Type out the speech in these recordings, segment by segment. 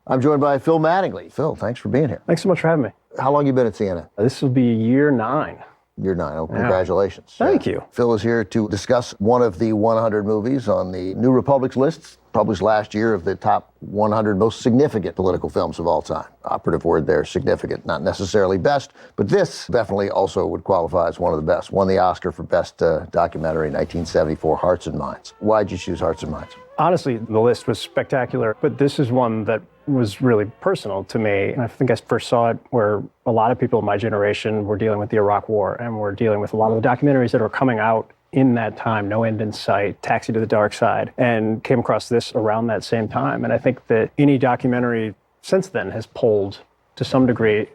I'm joined by Phil Mattingly. Phil, thanks for being here. Thanks so much for having me. How long have you been at CNN? This will be year 9. Year 9. Oh, congratulations. Thank you. Phil is here to discuss one of the 100 movies on the New Republic's list, published last year, of the top 100 most significant political films of all time. Operative word there, significant, not necessarily best, but this definitely also would qualify as one of the best. Won the Oscar for Best Documentary in 1974, Hearts and Minds. Why'd you choose Hearts and Minds? Honestly, the list was spectacular, but this is one that was really personal to me. And I think I first saw it where a lot of people in my generation were dealing with the Iraq War, and were dealing with a lot of the documentaries that were coming out in that time, No End in Sight, Taxi to the Dark Side, and came across this around that same time. And I think that any documentary since then has pulled to some degree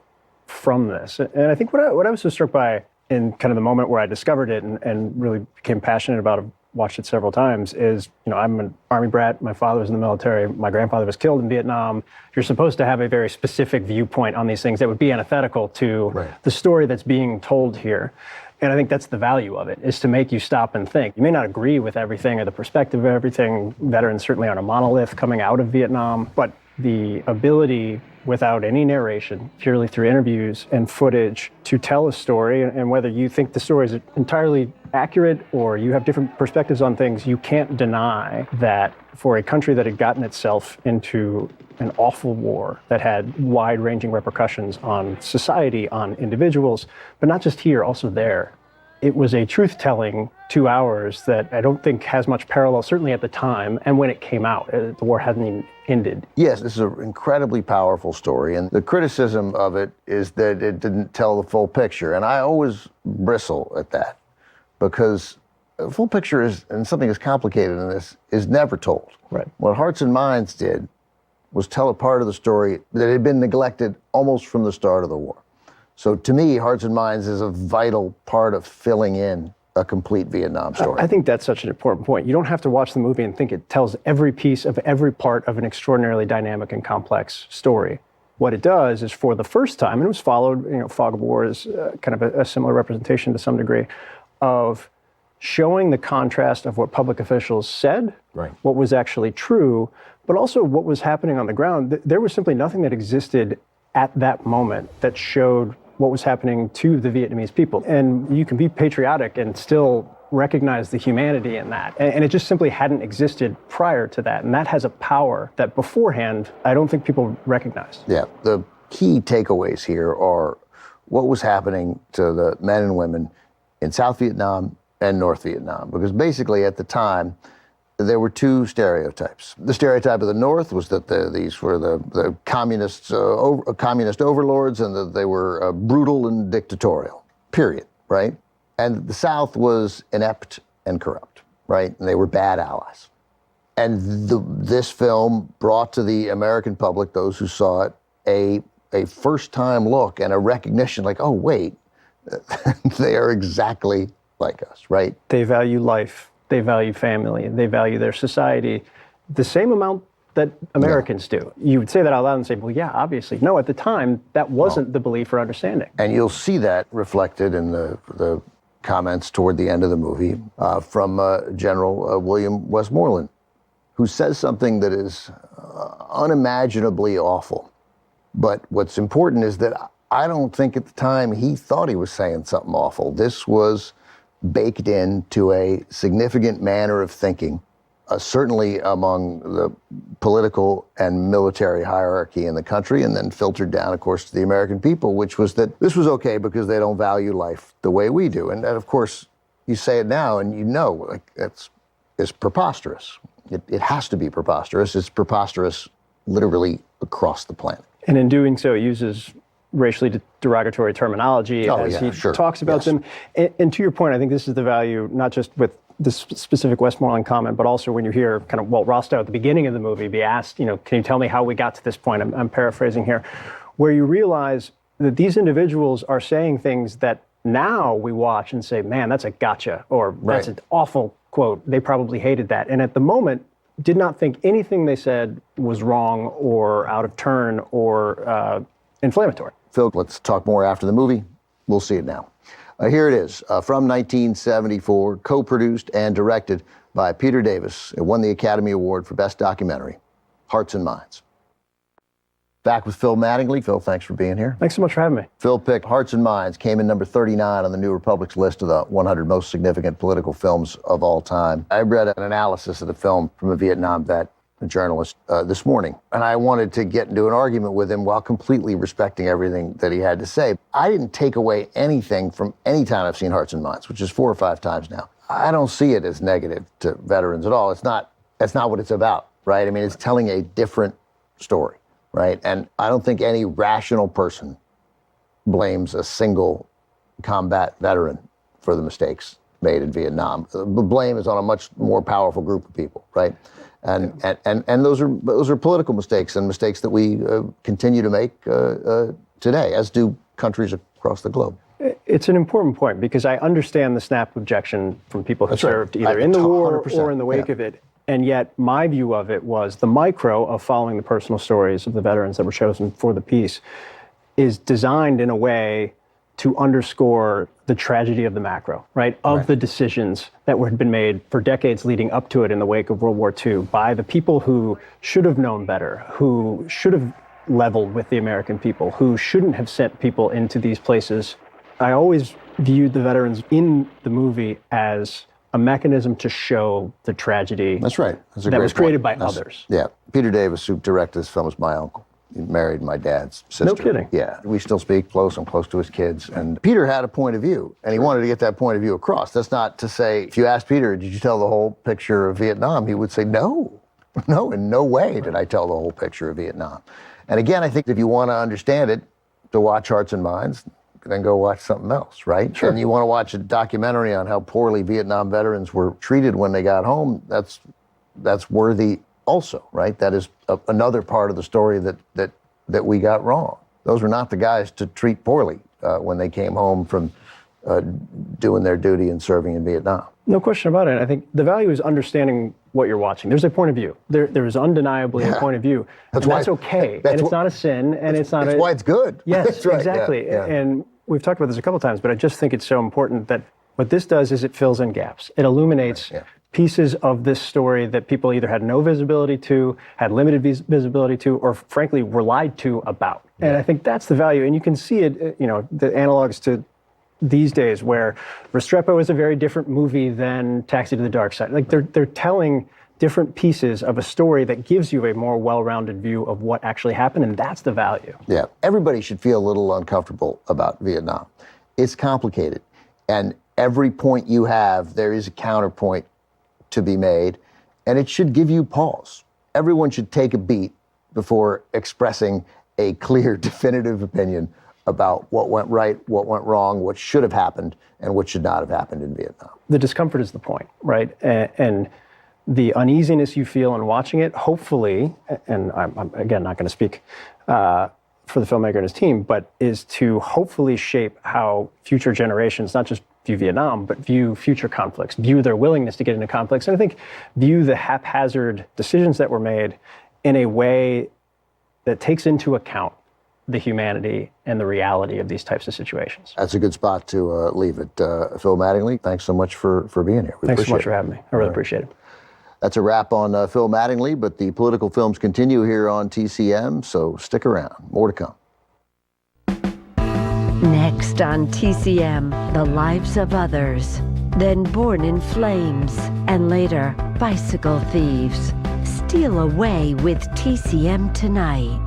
from this. And I think what I was so struck by in kind of the moment where I discovered it and really became passionate about it, watched it several times, is, I'm an Army brat. My father was in the military. My grandfather was killed in Vietnam. You're supposed to have a very specific viewpoint on these things that would be antithetical to the story that's being told here. And I think that's the value of it, is to make you stop and think. You may not agree with everything or the perspective of everything. Veterans certainly aren't a monolith coming out of Vietnam, but the ability, without any narration, purely through interviews and footage, to tell a story, and whether you think the story is entirely accurate or you have different perspectives on things, you can't deny that for a country that had gotten itself into an awful war that had wide-ranging repercussions on society, on individuals, but not just here, also there. It was a truth-telling 2 hours that I don't think has much parallel, certainly at the time, and when it came out. The war hadn't even ended. Yes, this is an incredibly powerful story, and the criticism of it is that it didn't tell the full picture, and I always bristle at that, because the full picture is, and something as complicated in this, is never told. Right. What Hearts and Minds did was tell a part of the story that had been neglected almost from the start of the war. So to me, Hearts and Minds is a vital part of filling in a complete Vietnam story. I think that's such an important point. You don't have to watch the movie and think it tells every piece of every part of an extraordinarily dynamic and complex story. What it does is, for the first time, and it was followed, Fog of War is kind of a similar representation to some degree, of showing the contrast of what public officials said, what was actually true, but also what was happening on the ground. There was simply nothing that existed at that moment that showed what was happening to the Vietnamese people. And you can be patriotic and still recognize the humanity in that. And it just simply hadn't existed prior to that. And that has a power that beforehand, I don't think people recognized. Yeah, the key takeaways here are what was happening to the men and women in South Vietnam and North Vietnam. Because basically at the time, there were two stereotypes. The stereotype of the North was that these were the communist overlords, and that they were brutal and dictatorial, period, right? And the South was inept and corrupt, right? And they were bad allies. And this film brought to the American public, those who saw it, a first-time look and a recognition, like, oh, wait, they are exactly like us, right? They value life. They value family, they value their society, the same amount that Americans do. You would say that out loud and say, well, yeah, obviously. No, at the time, that wasn't the belief or understanding. And you'll see that reflected in the comments toward the end of the movie from General William Westmoreland, who says something that is unimaginably awful. But what's important is that I don't think at the time he thought he was saying something awful. This was baked into a significant manner of thinking, certainly among the political and military hierarchy in the country, and then filtered down, of course, to the American people, which was that this was okay because they don't value life the way we do. And of course, you say it now and like, it's preposterous. It has to be preposterous. It's preposterous literally across the planet. And in doing so, it uses racially derogatory terminology as he talks about them. And to your point, I think this is the value, not just with this specific Westmoreland comment, but also when you hear kind of Walt Rostow at the beginning of the movie be asked, can you tell me how we got to this point? I'm paraphrasing here, where you realize that these individuals are saying things that now we watch and say, man, that's a gotcha, or that's an awful quote. They probably hated that. And at the moment, did not think anything they said was wrong or out of turn or inflammatory. Phil, let's talk more after the movie. We'll see it now. Here it is, from 1974, co-produced and directed by Peter Davis. It won the Academy Award for Best Documentary, Hearts and Minds. Back with Phil Mattingly. Phil, thanks for being here. Thanks so much for having me. Phil picked Hearts and Minds, came in number 39 on the New Republic's list of the 100 most significant political films of all time. I read an analysis of the film from a Vietnam vet, a journalist, this morning, and I wanted to get into an argument with him while completely respecting everything that he had to say. I didn't take away anything from any time I've seen Hearts and Minds, which is 4 or 5 times now. I don't see it as negative to veterans at all. That's not what it's about, right? I mean, it's telling a different story, right? And I don't think any rational person blames a single combat veteran for the mistakes made in Vietnam. The blame is on a much more powerful group of people, right? And those are political mistakes and mistakes that we continue to make today, as do countries across the globe. It's an important point because I understand the snap objection from people who served either in the war or in the wake of it. And yet my view of it was the micro of following the personal stories of the veterans that were chosen for the piece is designed in a way to underscore the tragedy of the macro, right? Of the decisions that had been made for decades leading up to it in the wake of World War II by the people who should have known better, who should have leveled with the American people, who shouldn't have sent people into these places. I always viewed the veterans in the movie as a mechanism to show the tragedy. That's right. That's a that great was created point. by others. Yeah. Peter Davis, who directed this film, is my uncle. He married my dad's sister. No kidding. Yeah. We still speak close. I'm close to his kids. And Peter had a point of view, and he wanted to get that point of view across. That's not to say, if you asked Peter, did you tell the whole picture of Vietnam? He would say, no. No, in no way did I tell the whole picture of Vietnam. And again, I think if you want to understand it, to watch Hearts and Minds, then go watch something else, right? Sure. And you want to watch a documentary on how poorly Vietnam veterans were treated when they got home, that's worthy also, right? That is another part of the story that we got wrong. Those were not the guys to treat poorly when they came home from doing their duty and serving in Vietnam. No question about it. I think the value is understanding what you're watching. There's a point of view. There is undeniably a point of view. That's okay. And it's not a sin, and it's not That's why it's good. Yes, That's right. exactly. Yeah. And we've talked about this a couple of times, but I just think it's so important that what this does is it fills in gaps. It illuminates pieces of this story that people either had no visibility to, had limited visibility to, or frankly were lied to about. And I think that's the value. And you can see it, the analogs to these days where Restrepo is a very different movie than Taxi to the Dark Side. Like they're telling different pieces of a story that gives you a more well-rounded view of what actually happened, and that's the value. Yeah, everybody should feel a little uncomfortable about Vietnam. It's complicated, and every point you have, there is a counterpoint to be made, and it should give you pause. Everyone should take a beat before expressing a clear, definitive opinion about what went right, what went wrong, what should have happened, and what should not have happened in Vietnam. The discomfort is the point, right? And the uneasiness you feel in watching it, hopefully, and I'm again not going to speak for the filmmaker and his team, but is to hopefully shape how future generations not just view Vietnam, but view future conflicts, view their willingness to get into conflicts, and I think view the haphazard decisions that were made in a way that takes into account the humanity and the reality of these types of situations. That's a good spot to leave it. Phil Mattingly, thanks so much for being here. Thanks so much for having me. I really appreciate it. That's a wrap on Phil Mattingly, but the political films continue here on TCM, so stick around. More to come. Next on TCM, the lives of others, then Born in Flames, and later Bicycle Thieves. Steal away with TCM tonight.